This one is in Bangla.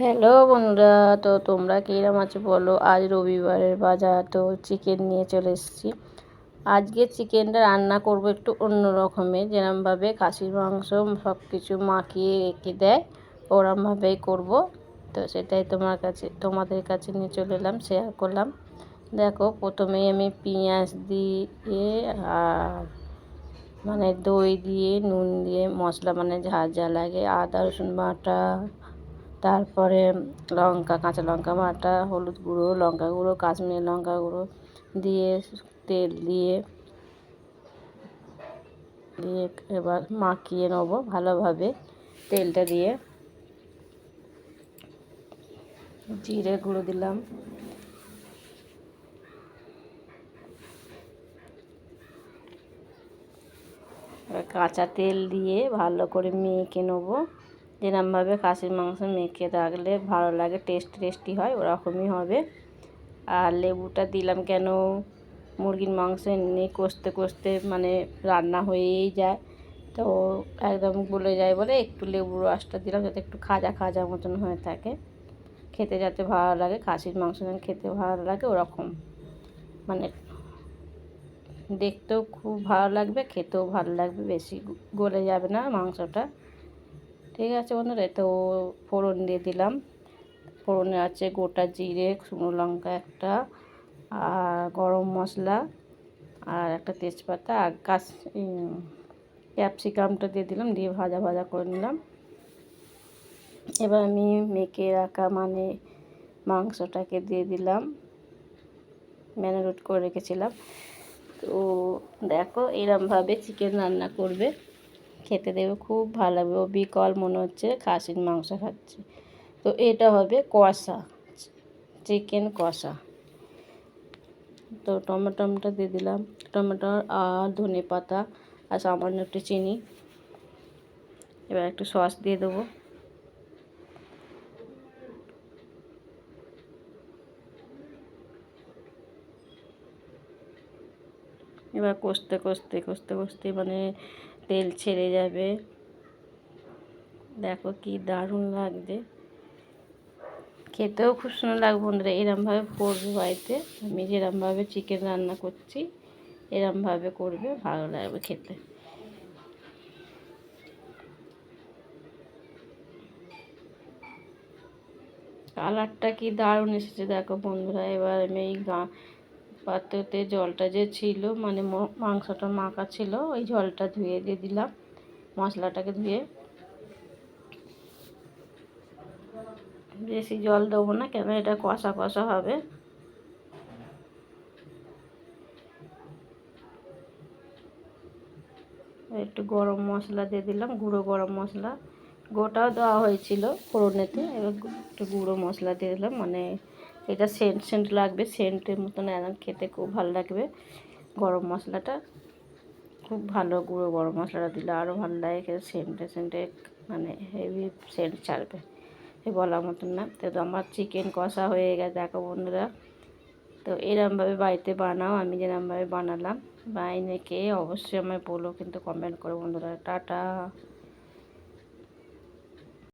হ্যালো বন্ধুরা, তো তোমরা কিরম আছো বলো। আজ রবিবারের বাজার, তো চিকেন নিয়ে চলে এসেছি। আজকে চিকেনটা রান্না করব একটু অন্য রকমের, যেরমভাবে খাসির মাংস সব কিছু মাখিয়ে রেখে দেয় ওরমভাবেই করব। তো সেটাই তোমাদের কাছে নিয়ে চলে এলাম, শেয়ার করলাম। দেখো, প্রথমেই আমি পেঁয়াজ দিয়ে আর দই দিয়ে নুন দিয়ে মশলা যা যা লাগে, আদা রসুন বাটা, তারপরে কাঁচা লঙ্কা বাটা, হলুদ গুঁড়ো, লঙ্কা গুঁড়ো, কাশ্মীরি লঙ্কা গুঁড়ো দিয়ে তেল দিয়ে দিয়ে এবার মাখিয়ে নেবো ভালোভাবে। তেলটা দিয়ে জিরে গুঁড়ো দিলাম, কাঁচা তেল দিয়ে ভালো করে মেখে নেবো। যেরকমভাবে খাসির মাংস মেখে রাখলে ভালো লাগে, টেস্টি হয়, ওরকমই হবে। আর লেবুটা দিলাম কেন, মুরগির মাংস এমনি কষতে কষতে রান্না হয়েই যায়, তো একদম গলে যায় বলে একটু লেবুর রসটা দিলাম, যাতে একটু খাজা খাজা মতন হয়ে থাকে, খেতে যাতে ভালো লাগে। খাসির মাংস যেন খেতে ভালো লাগে ওরকম, দেখতেও খুব ভালো লাগবে, খেতেও ভালো লাগবে, বেশি গলে যাবে না মাংসটা। ঠিক আছে বন্ধুরা, তো ফোড়ন দিয়ে দিলাম। ফোড়নে আছে গোটা জিরে, শুকনো লঙ্কা একটা, আর গরম মশলা, আর একটা তেজপাতা, আর ক্যাপসিকামটা দিয়ে দিলাম, দিয়ে ভাজা ভাজা করে নিলাম। এবার আমি মেখে রাখা মাংসটাকে দিয়ে দিলাম, ম্যারিনেট করে রেখেছিলাম। তো দেখো, এরমভাবে চিকেন রান্না করবে, খেতে দেবে খুব ভালো লাগবে। বিকল মনে হচ্ছে খাসির মাংস খাচ্ছে। তো এটা হবে কষা, চিকেন কষা। তো টমেটোটা দিয়ে দিলাম, টমেটো আর ধনে পাতা আর সামান্য একটু চিনি। এবার একটু সস দিয়ে দেবো। এবার কষতে কষতে কষতে কষতে তেল ছেড়ে যাবে। দেখো কি দারুণ লাগবে, খেতেও খুব সুন্দর লাগবে। বন্ধুরা, এরমভাবে করবে বাড়িতে, আমি যেরমভাবে চিকেন রান্না করছি এরমভাবে করবে, ভালো লাগবে খেতে। কালারটা কি দারুণ এসেছে দেখো বন্ধুরা। এবার আমি এই পাত্রতে জলটা যে ছিল, মাংসটা মাখা ছিল, ওই জলটা ধুয়ে দিয়ে দিলাম, মশলাটাকে ধুয়ে। বেশি জল দেবো না, কেন এটা কষা কষা হবে। একটু গরম মশলা দিয়ে দিলাম, গুঁড়ো গরম মশলা, গোটাও দেওয়া হয়েছিল ফোড়নেতে। এবার একটু গুঁড়ো মশলা দিয়ে দিলাম, এটা সেন্ট সেন্ট লাগবে, সেন্টের মতন একদম খেতে খুব ভালো লাগবে। গরম মশলাটা খুব ভালো, গুঁড়ো গরম মশলাটা দিলে আরও ভালো লাগে খেতে, সেন্টে হেভি সেন্ট ছাড়বে, বলার মতন না। তো আমার চিকেন কষা হয়ে গেছে দেখো বন্ধুরা। তো এরমভাবে বাড়িতে বানাও, আমি যেরমভাবে বানালাম। বানিয়ে খেয়ে অবশ্যই আমায় বলো কিন্তু, কমেন্ট করো বন্ধুরা। টাটা।